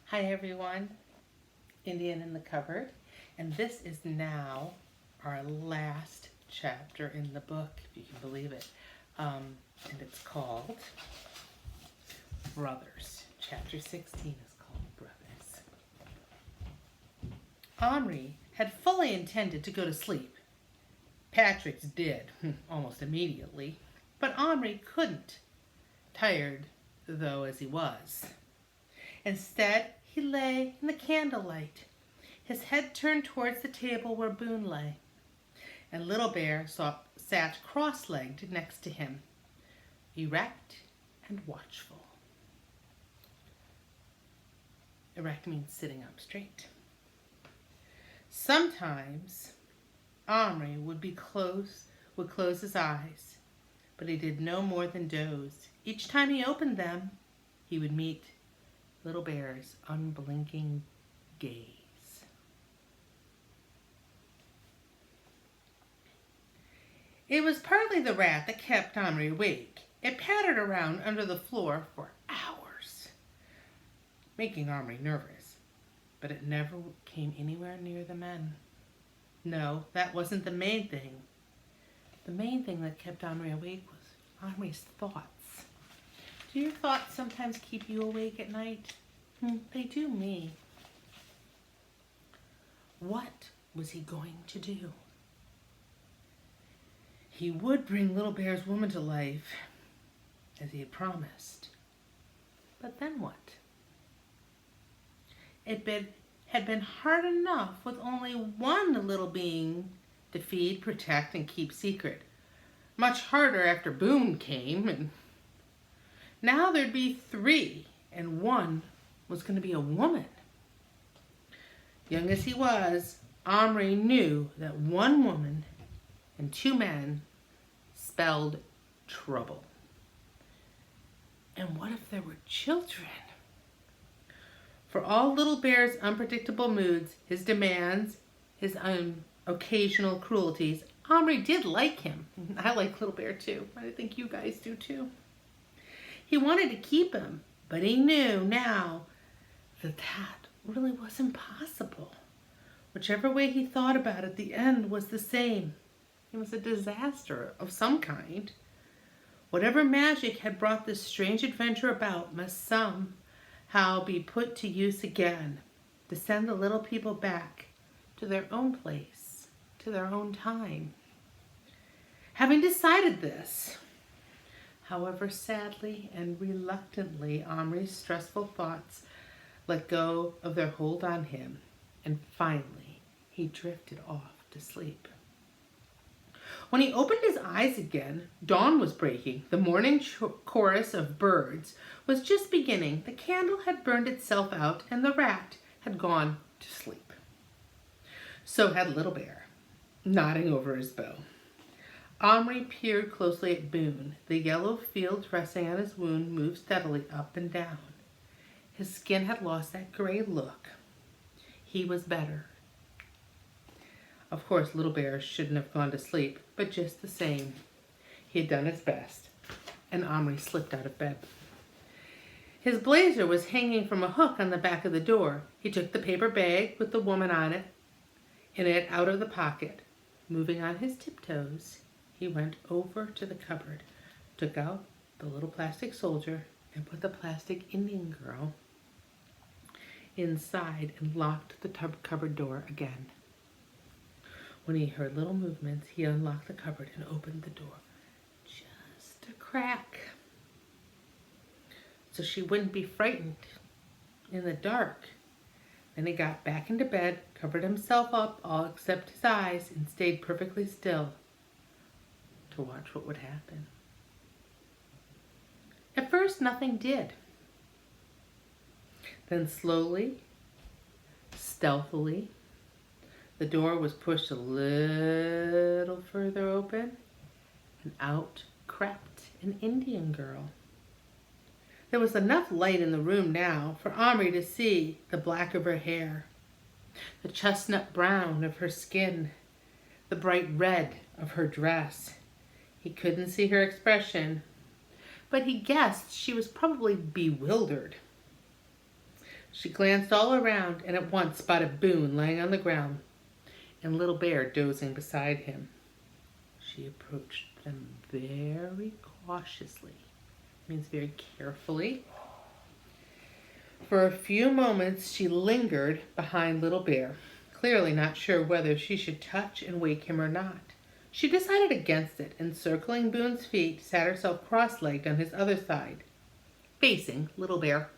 Hi everyone, Indian in the Cupboard, and this is now our last chapter in the book, if you can believe it, and it's called Brothers. Chapter 16 is called Brothers. Omri had fully intended to go to sleep. Patrick did, almost immediately, but Omri couldn't, tired though as he was. Instead, he lay in the candlelight, his head turned towards the table where Boone lay, and Little Bear sat cross-legged next to him, erect and watchful. Erect means sitting up straight. Sometimes Omri would close his eyes, but he did no more than doze. Each time he opened them, he would meet Little Bear's unblinking gaze. It was partly the rat that kept Omri awake. It pattered around under the floor for hours, making Omri nervous, but it never came anywhere near the men. No, that wasn't the main thing. The main thing that kept Omri awake was Omri's thoughts. Do your thoughts sometimes keep you awake at night? They do me. What was he going to do? He would bring Little Bear's woman to life, as he had promised. But then what? It had been hard enough with only one little being to feed, protect, and keep secret. Much harder after Boone came, and now there'd be three, and one was going to be a woman. Young as he was, Omri knew that one woman and two men spelled trouble. And what if there were children? For all Little Bear's unpredictable moods, his demands, his occasional cruelties, Omri did like him. I like Little Bear too. I think you guys do too. He wanted to keep him, but he knew now that really wasn't possible. Whichever way he thought about it, the end was the same. It was a disaster of some kind. Whatever magic had brought this strange adventure about must somehow be put to use again to send the little people back to their own place, to their own time. Having decided this, however sadly and reluctantly Omri's stressful thoughts let go of their hold on him, and finally he drifted off to sleep. When he opened his eyes again, dawn was breaking. The morning chorus of birds was just beginning. The candle had burned itself out, and the rat had gone to sleep. So had Little Bear, nodding over his bow. Omri peered closely at Boone. The yellow field dressing on his wound moved steadily up and down. His skin had lost that gray look. He was better. Of course, Little Bear shouldn't have gone to sleep, but just the same, he had done his best, and Omri slipped out of bed. His blazer was hanging from a hook on the back of the door. He took the paper bag with the woman in it out of the pocket. Moving on his tiptoes, he went over to the cupboard, took out the little plastic soldier, and put the plastic Indian girl inside and locked the cupboard door again. When he heard little movements, he unlocked the cupboard and opened the door just a crack, so she wouldn't be frightened in the dark. Then he got back into bed, covered himself up, all except his eyes, and stayed perfectly still to watch what would happen. At first, nothing did. Then slowly, stealthily, the door was pushed a little further open, and out crept an Indian girl. There was enough light in the room now for Omri to see the black of her hair, the chestnut brown of her skin, the bright red of her dress. He couldn't see her expression, but he guessed she was probably bewildered. She glanced all around and at once spotted Boone lying on the ground and Little Bear dozing beside him. She approached them very cautiously, means very carefully. For a few moments she lingered behind Little Bear, clearly not sure whether she should touch and wake him or not. She decided against it, and circling Boone's feet, sat herself cross-legged on his other side, facing Little Bear.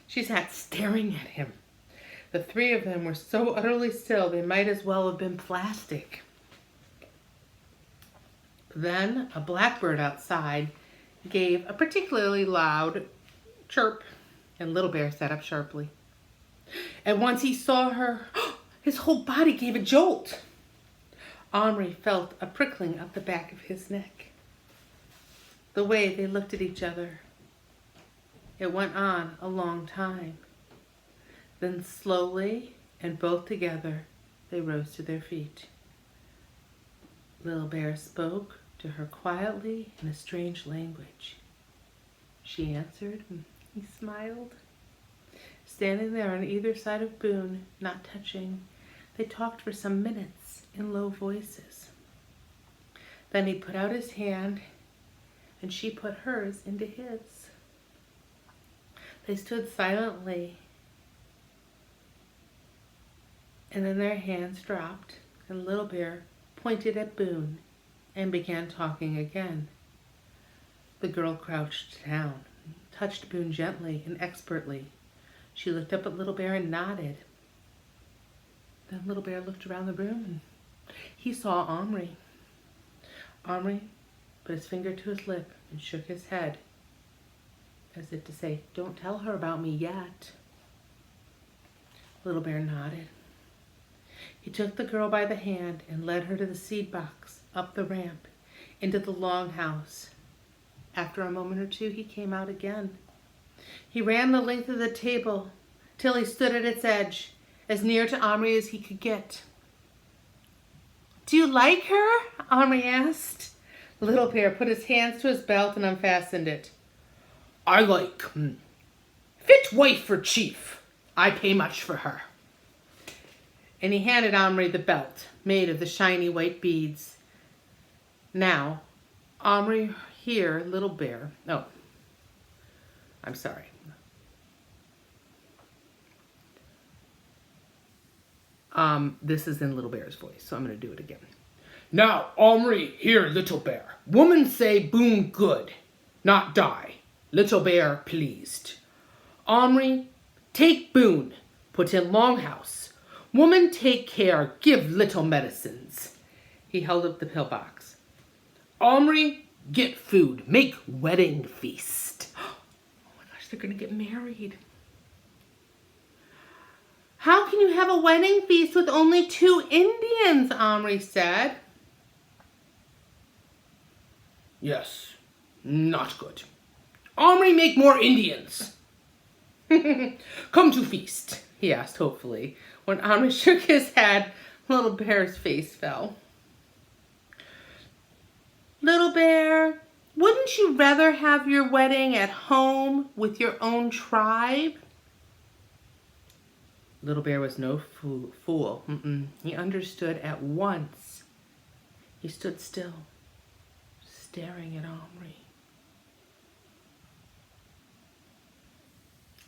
She sat staring at him. The three of them were so utterly still they might as well have been plastic. Then a blackbird outside gave a particularly loud chirp, and Little Bear sat up sharply. At once he saw her. His whole body gave a jolt. Omri felt a prickling up the back of his neck. The way they looked at each other. It went on a long time. Then slowly and both together, they rose to their feet. Little Bear spoke to her quietly in a strange language. She answered, and he smiled. Standing there on either side of Boone, not touching, they talked for some minutes in low voices. Then he put out his hand, and she put hers into his. They stood silently, and then their hands dropped, and Little Bear pointed at Boone and began talking again. The girl crouched down, touched Boone gently and expertly. She looked up at Little Bear and nodded. Then Little Bear looked around the room and he saw Omri. Omri put his finger to his lip and shook his head, as if to say, "Don't tell her about me yet." Little Bear nodded. He took the girl by the hand and led her to the seed box, up the ramp, into the longhouse. After a moment or two, he came out again. He ran the length of the table till he stood at its edge, as near to Omri as he could get. "Do you like her?" Omri asked. Little Bear put his hands to his belt and unfastened it. "I like. Fit wife for chief. I pay much for her." And he handed Omri the belt, made of the shiny white beads. Now, Omri, here, Little Bear. Oh, I'm sorry. This is in Little Bear's voice, so I'm going to do it again. "Now, Omri, hear Little Bear. Woman say Boone good, not die. Little Bear pleased. Omri, take Boone, put in longhouse. Woman take care, give little medicines." He held up the pillbox. "Omri, get food, make wedding feast." Oh my gosh, they're going to get married. "How can you have a wedding feast with only 2 Indians?" Omri said. "Yes, not good. Omri, make more Indians." "Come to feast?" he asked hopefully. When Omri shook his head, Little Bear's face fell. "Little Bear, wouldn't you rather have your wedding at home with your own tribe?" Little Bear was no fool. He understood at once. He stood still, staring at Omri.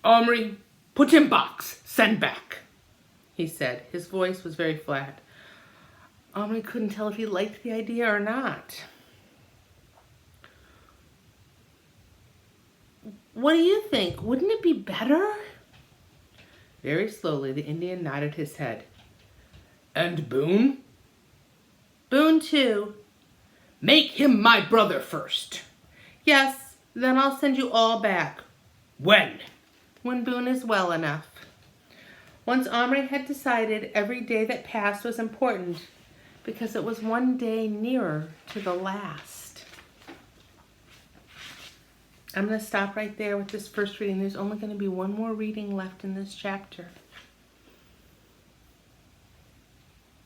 "Omri, put in box, send back," he said. His voice was very flat. Omri couldn't tell if he liked the idea or not. "What do you think? Wouldn't it be better?" Very slowly, the Indian nodded his head. "And Boone?" "Boone, too." "Make him my brother first." "Yes, then I'll send you all back." "When?" "When Boone is well enough." Once Omri had decided, every day that passed was important because it was one day nearer to the last. I'm going to stop right there with this first reading. There's only going to be one more reading left in this chapter.